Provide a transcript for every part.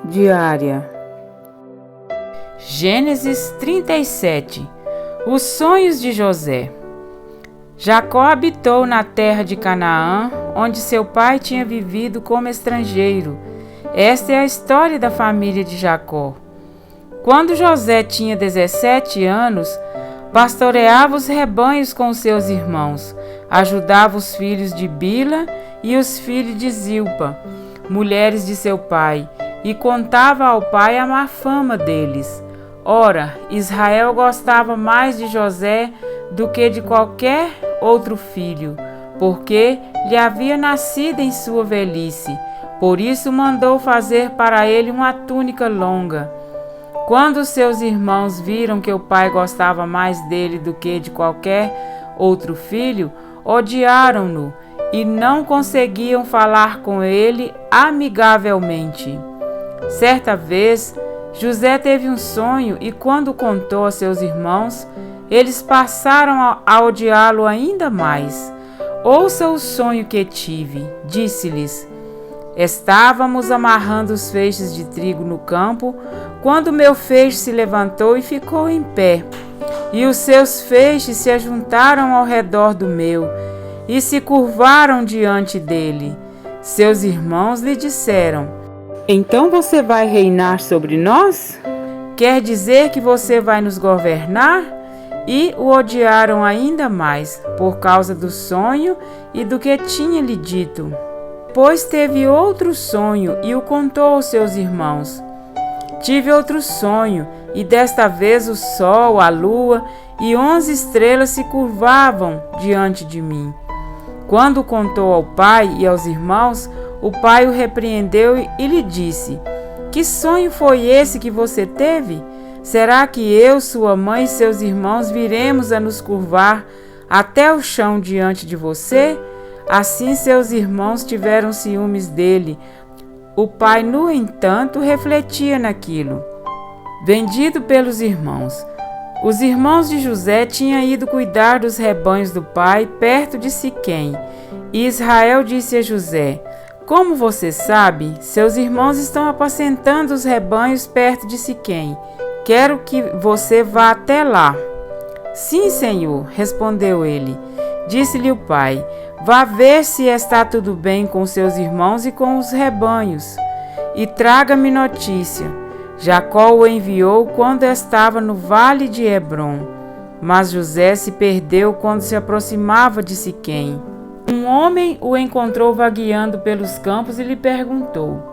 diária. Gênesis 37. Os sonhos de José. Jacó habitou na terra de Canaã, onde seu pai tinha vivido como estrangeiro. Esta é a história da família de Jacó. Quando José tinha 17 anos, pastoreava os rebanhos com seus irmãos, ajudava os filhos de Bila e os filhos de Zilpa, mulheres de seu pai, e contava ao pai a má fama deles. Ora, Israel gostava mais de José do que de qualquer outro filho, porque lhe havia nascido em sua velhice. Por isso mandou fazer para ele uma túnica longa. Quando seus irmãos viram que o pai gostava mais dele do que de qualquer outro filho, odiaram-no e não conseguiam falar com ele amigavelmente. Certa vez, José teve um sonho e, quando contou a seus irmãos, eles passaram a odiá-lo ainda mais. Ouça o sonho que tive, disse-lhes. Estávamos amarrando os feixes de trigo no campo, quando meu feixe se levantou e ficou em pé, e os seus feixes se ajuntaram ao redor do meu, e se curvaram diante dele. Seus irmãos lhe disseram: Então você vai reinar sobre nós? Quer dizer que você vai nos governar? E o odiaram ainda mais, por causa do sonho e do que tinha lhe dito. Depois teve outro sonho e o contou aos seus irmãos. Tive outro sonho, e desta vez o sol, a lua e 11 estrelas se curvavam diante de mim. Quando contou ao pai e aos irmãos, o pai o repreendeu e lhe disse: Que sonho foi esse que você teve? Será que eu, sua mãe e seus irmãos viremos a nos curvar até o chão diante de você? Assim seus irmãos tiveram ciúmes dele. O pai, no entanto, refletia naquilo. Vendido pelos irmãos. Os irmãos de José tinham ido cuidar dos rebanhos do pai perto de Siquém. E Israel disse a José: Como você sabe, seus irmãos estão apacentando os rebanhos perto de Siquém. Quero que você vá até lá. Sim, senhor, respondeu ele. Disse-lhe o pai: Vá ver se está tudo bem com seus irmãos e com os rebanhos, e traga-me notícia. Jacó o enviou quando estava no vale de Hebrom, mas José se perdeu quando se aproximava de Siquém. Um homem o encontrou vagueando pelos campos e lhe perguntou: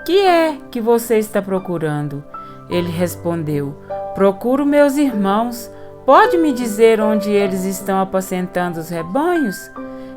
Que é que você está procurando? Ele respondeu: Procuro meus irmãos. Pode me dizer onde eles estão apacentando os rebanhos?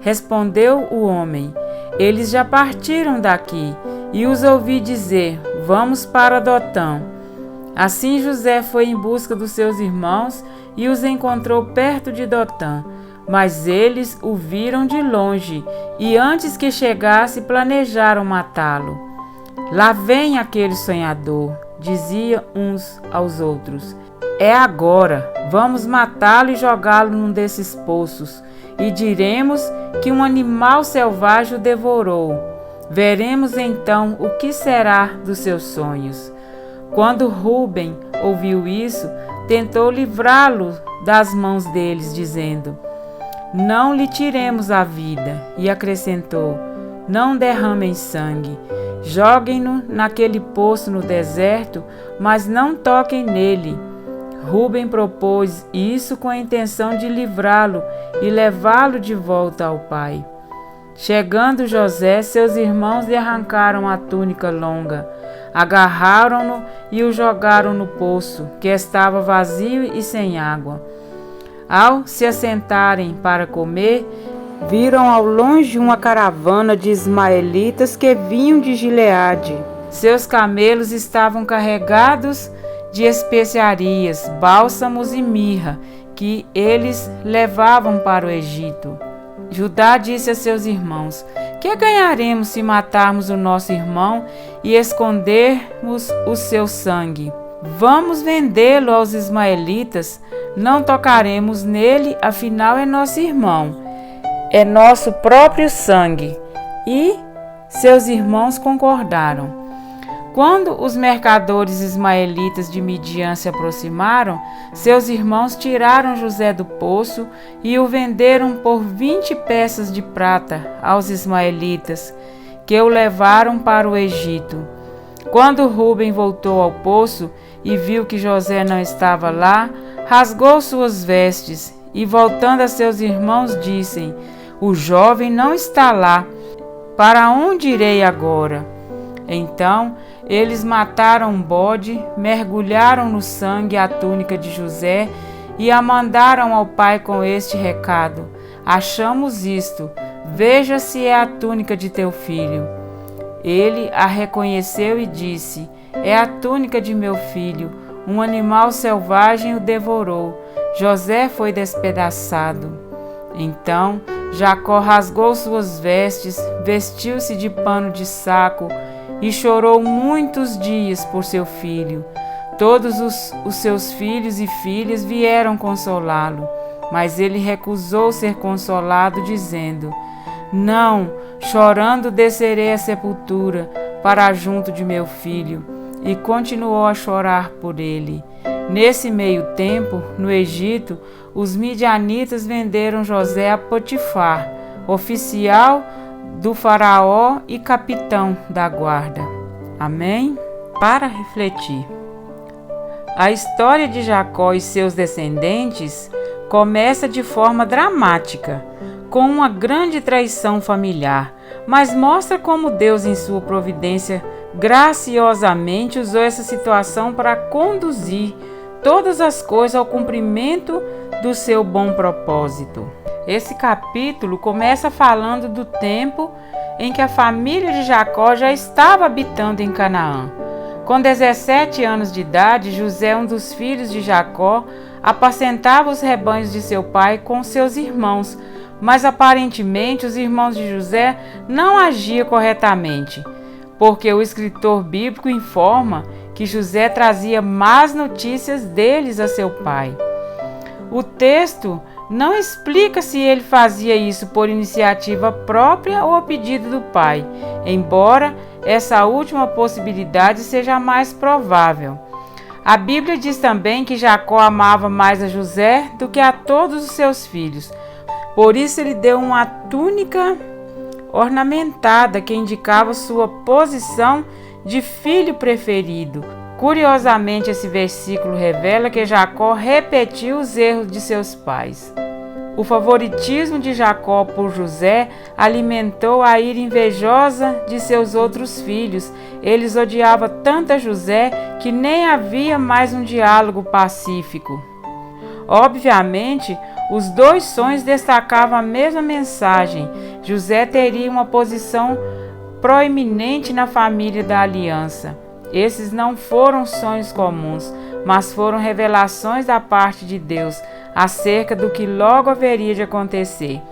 Respondeu o homem: Eles já partiram daqui, e os ouvi dizer: Vamos para Dotã. Assim José foi em busca dos seus irmãos e os encontrou perto de Dotã. Mas eles o viram de longe, e antes que chegasse planejaram matá-lo. Lá vem aquele sonhador, diziam uns aos outros. É agora, vamos matá-lo e jogá-lo num desses poços, e diremos que um animal selvagem o devorou. Veremos então o que será dos seus sonhos. Quando Rúben ouviu isso, tentou livrá-lo das mãos deles, dizendo: Não lhe tiremos a vida. E acrescentou: Não derramem sangue. Joguem-no naquele poço no deserto, mas não toquem nele. Rúben propôs isso com a intenção de livrá-lo e levá-lo de volta ao pai. Chegando José, seus irmãos lhe arrancaram a túnica longa, agarraram-no e o jogaram no poço, que estava vazio e sem água. Ao se assentarem para comer, viram ao longe uma caravana de ismaelitas que vinham de Gileade. Seus camelos estavam carregados de especiarias, bálsamos e mirra, que eles levavam para o Egito. Judá disse a seus irmãos: Que ganharemos se matarmos o nosso irmão e escondermos o seu sangue? Vamos vendê-lo aos ismaelitas, não tocaremos nele, afinal é nosso irmão, é nosso próprio sangue. E seus irmãos concordaram. Quando os mercadores ismaelitas de Midian se aproximaram, seus irmãos tiraram José do poço e o venderam por 20 peças de prata aos ismaelitas, que o levaram para o Egito. Quando Rúben voltou ao poço e viu que José não estava lá, rasgou suas vestes e, voltando a seus irmãos, disse: "O jovem não está lá. Para onde irei agora?" Então eles mataram um bode, mergulharam no sangue a túnica de José e a mandaram ao pai com este recado: "Achamos isto, veja se é a túnica de teu filho." Ele a reconheceu e disse: "É a túnica de meu filho, um animal selvagem o devorou, José foi despedaçado." Então Jacó rasgou suas vestes, vestiu-se de pano de saco e chorou muitos dias por seu filho. Todos os seus filhos e filhas vieram consolá-lo, mas ele recusou ser consolado, dizendo: "Não, chorando descerei à sepultura para junto de meu filho." E continuou a chorar por ele. Nesse meio tempo, no Egito, os midianitas venderam José a Potifar, oficial do faraó e capitão da guarda. Amém? Para refletir. A história de Jacó e seus descendentes começa de forma dramática, com uma grande traição familiar, mas mostra como Deus, em sua providência, graciosamente usou essa situação para conduzir todas as coisas ao cumprimento do seu bom propósito. Esse capítulo começa falando do tempo em que a família de Jacó já estava habitando em Canaã. Com 17 anos de idade, José, um dos filhos de Jacó, apacentava os rebanhos de seu pai com seus irmãos, mas aparentemente os irmãos de José não agiam corretamente, porque o escritor bíblico informa que José trazia más notícias deles a seu pai. O texto não explica se ele fazia isso por iniciativa própria ou a pedido do pai, embora essa última possibilidade seja a mais provável. A Bíblia diz também que Jacó amava mais a José do que a todos os seus filhos. Por isso ele deu uma túnica ornamentada que indicava sua posição de filho preferido. Curiosamente, esse versículo revela que Jacó repetiu os erros de seus pais. O favoritismo de Jacó por José alimentou a ira invejosa de seus outros filhos. Eles odiavam tanto a José que nem havia mais um diálogo pacífico. Obviamente, os dois sonhos destacavam a mesma mensagem. José teria uma posição proeminente na família da aliança. Esses não foram sonhos comuns, mas foram revelações da parte de Deus acerca do que logo haveria de acontecer.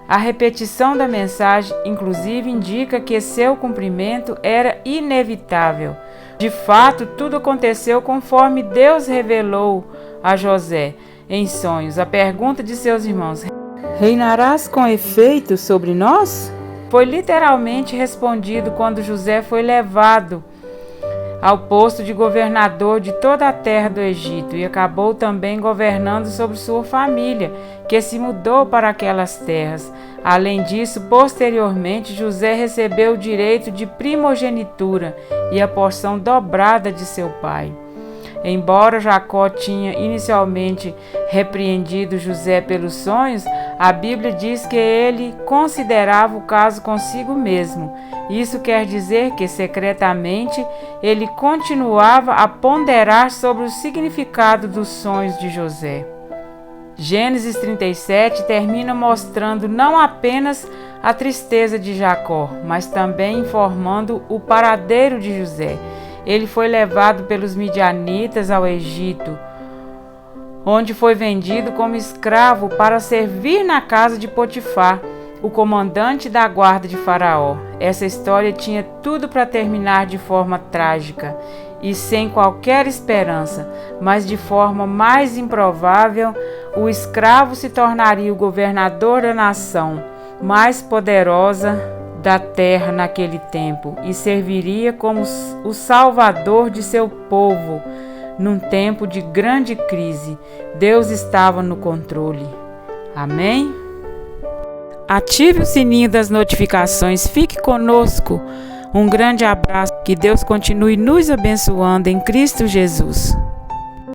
A repetição da mensagem, inclusive, indica que seu cumprimento era inevitável. De fato, tudo aconteceu conforme Deus revelou a José em sonhos. A pergunta de seus irmãos: "Reinarás com efeito sobre nós?" foi literalmente respondido quando José foi levado ao posto de governador de toda a terra do Egito e acabou também governando sobre sua família, que se mudou para aquelas terras. Além disso, posteriormente, José recebeu o direito de primogenitura e a porção dobrada de seu pai. Embora Jacó tinha inicialmente repreendido José pelos sonhos, a Bíblia diz que ele considerava o caso consigo mesmo. Isso quer dizer que, secretamente, ele continuava a ponderar sobre o significado dos sonhos de José. Gênesis 37 termina mostrando não apenas a tristeza de Jacó, mas também informando o paradeiro de José. Ele foi levado pelos midianitas ao Egito, onde foi vendido como escravo para servir na casa de Potifar, o comandante da guarda de Faraó. Essa história tinha tudo para terminar de forma trágica e sem qualquer esperança, mas de forma mais improvável, o escravo se tornaria o governador da nação mais poderosa da terra naquele tempo e serviria como o salvador de seu povo num tempo de grande crise. Deus estava no controle. Amém? Ative o sininho das notificações, fique conosco. Um grande abraço, que Deus continue nos abençoando em Cristo Jesus.